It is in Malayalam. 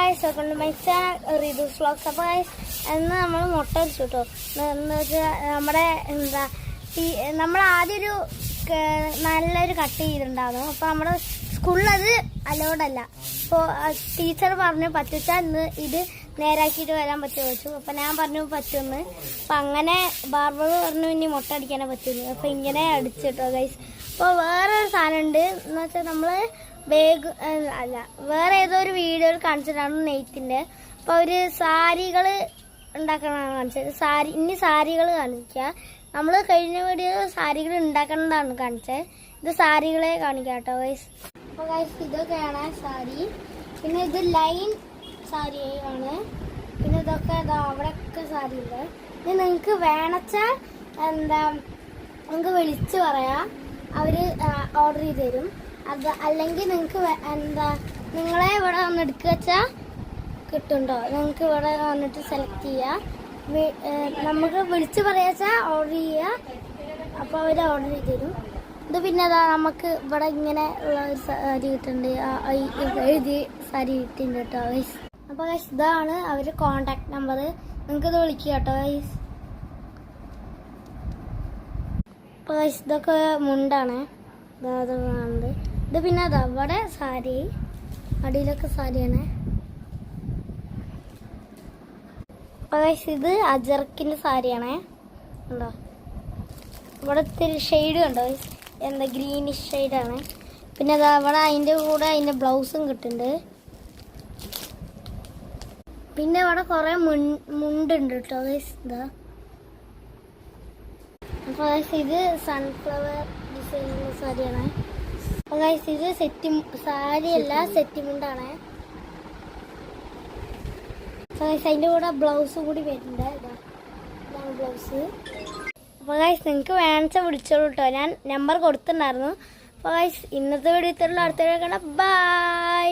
Guys welcome to my channel Ridhu's vlogs. അപ്പോൾ ഗൈസ് ഇന്ന് നമ്മൾ മുട്ട അടിച്ചു കേട്ടോ. എന്ന് വെച്ചാൽ നമ്മൾ ആദ്യം ഒരു നല്ലൊരു കട്ട് ചെയ്തിട്ടുണ്ടായിരുന്നു. അപ്പോൾ നമ്മുടെ സ്കൂളിലത് അലോഡല്ല. അപ്പോൾ ടീച്ചർ പറഞ്ഞു പറ്റിച്ചാൽ ഇന്ന് ഇത് നേരാക്കിയിട്ട് വരാൻ പറ്റുമോ ചോദിച്ചു. അപ്പോൾ ഞാൻ പറഞ്ഞു പറ്റുമെന്ന്. അപ്പം അങ്ങനെ ബാർബർ പറഞ്ഞു ഇനി മുട്ട അടിക്കാനേ പറ്റുള്ളൂ. അപ്പോൾ ഇങ്ങനെ അടിച്ചിട്ടോ ഗൈസ്. അപ്പോൾ വേറൊരു സാധനം ഉണ്ട് എന്ന് വെച്ചാൽ നമ്മൾ ബാഗ് അല്ല വേറെ ഏതോ ഒരു വീഡിയോയിൽ കാണിച്ചിട്ടാണ് നെയ്ത്തിന്റെ. അപ്പോൾ അവർ സാരികൾ ഉണ്ടാക്കണമെന്നാണ് കാണിച്ചത്. ഇനി സാരികൾ കാണിക്കുക. നമ്മൾ കഴിഞ്ഞ വീഡിയോ സാരികൾ ഉണ്ടാക്കണതാണ് കാണിച്ചത്. ഇത് സാരികളെ കാണിക്കാം കേട്ടോ ഗൈസ്. അപ്പോൾ ഗൈസ് ഇതൊക്കെയാണ് സാരി. പിന്നെ ഇത് ലൈൻ സാരി ആണ്. പിന്നെ ഇതൊക്കെ അവിടെയൊക്കെ സാരി ഉണ്ട്. ഇത് നിങ്ങൾക്ക് വേണച്ചാൽ നിങ്ങൾക്ക് വിളിച്ച് പറയാം, അവർ ഓർഡർ ചെയ്ത് തരും. അത് അല്ലെങ്കിൽ നിങ്ങൾക്ക് നിങ്ങളെ ഇവിടെ വന്ന് എടുക്കുക വെച്ചാൽ കിട്ടുന്നുണ്ടോ, നിങ്ങൾക്ക് ഇവിടെ വന്നിട്ട് സെലക്ട് ചെയ്യുക. നമുക്ക് വിളിച്ച് പറയാച്ചാൽ ഓർഡർ ചെയ്യുക. അപ്പോൾ അവർ ഓർഡർ ചെയ്ത് തരും. ഇത് പിന്നെ നമുക്ക് ഇവിടെ ഇങ്ങനെ ഉള്ള ഒരു സാരി കിട്ടുന്നുണ്ട്, എഴുതി സാരി കിട്ടുന്നുണ്ട് കേട്ടോ ഗൈസ്. അപ്പോൾ ഗൈസ് ഇതാണ് അവരുടെ കോണ്ടാക്ട് നമ്പർ. നിങ്ങൾക്കിത് വിളിക്കുക കേട്ടോ ഗൈസ്. അപ്പോൾ ഗൈസ് ഇതൊക്കെ മുണ്ടാണ് കാണുന്നത്. ഇത് പിന്നെ അവിടെ സാരി, അടിയിലൊക്കെ സാരിയാണ്. അപ്പോൾ ഗൈസ് ഇത് അജർക്കിൻ്റെ സാരിയാണേ. ഉണ്ടോ ഇവിടെ ഇത്തിരി ഷെയ്ഡ് കണ്ടോ, ഗ്രീനിഷ് ഷെയ്ഡാണ്. പിന്നെ അവിടെ അതിൻ്റെ കൂടെ അതിൻ്റെ ബ്ലൗസും കിട്ടുന്നുണ്ട്. പിന്നെ ഇവിടെ കുറേ മുണ്ടുണ്ട് കേട്ടോ ഗൈസ്. അപ്പോൾ ഗൈസ് ഇത് സൺഫ്ലവർ ഡിസൈനുള്ള സാരിയാണ്. അപ്പോൾ ഗൈസ് ഇത് സാരിയല്ല, സെറ്റ് മുണ്ടാണ്. അപ്പോൾ ഗൈസ് അതിൻ്റെ കൂടെ ബ്ലൗസ് കൂടി വരുന്നുണ്ട്. ഇതാണ് ബ്ലൗസ്. അപ്പോൾ ഗൈസ് നിങ്ങൾക്ക് വേണമെച്ചാൽ വിളിച്ചോളൂ കേട്ടോ. ഞാൻ നമ്പർ കൊടുത്തിട്ടുണ്ടായിരുന്നു. അപ്പോൾ ഗൈസ് ഇന്നത്തെ വീഡിയോ ഇത്രയുള്ള, അടുത്ത വീഡിയോ കാണാം. ബൈ.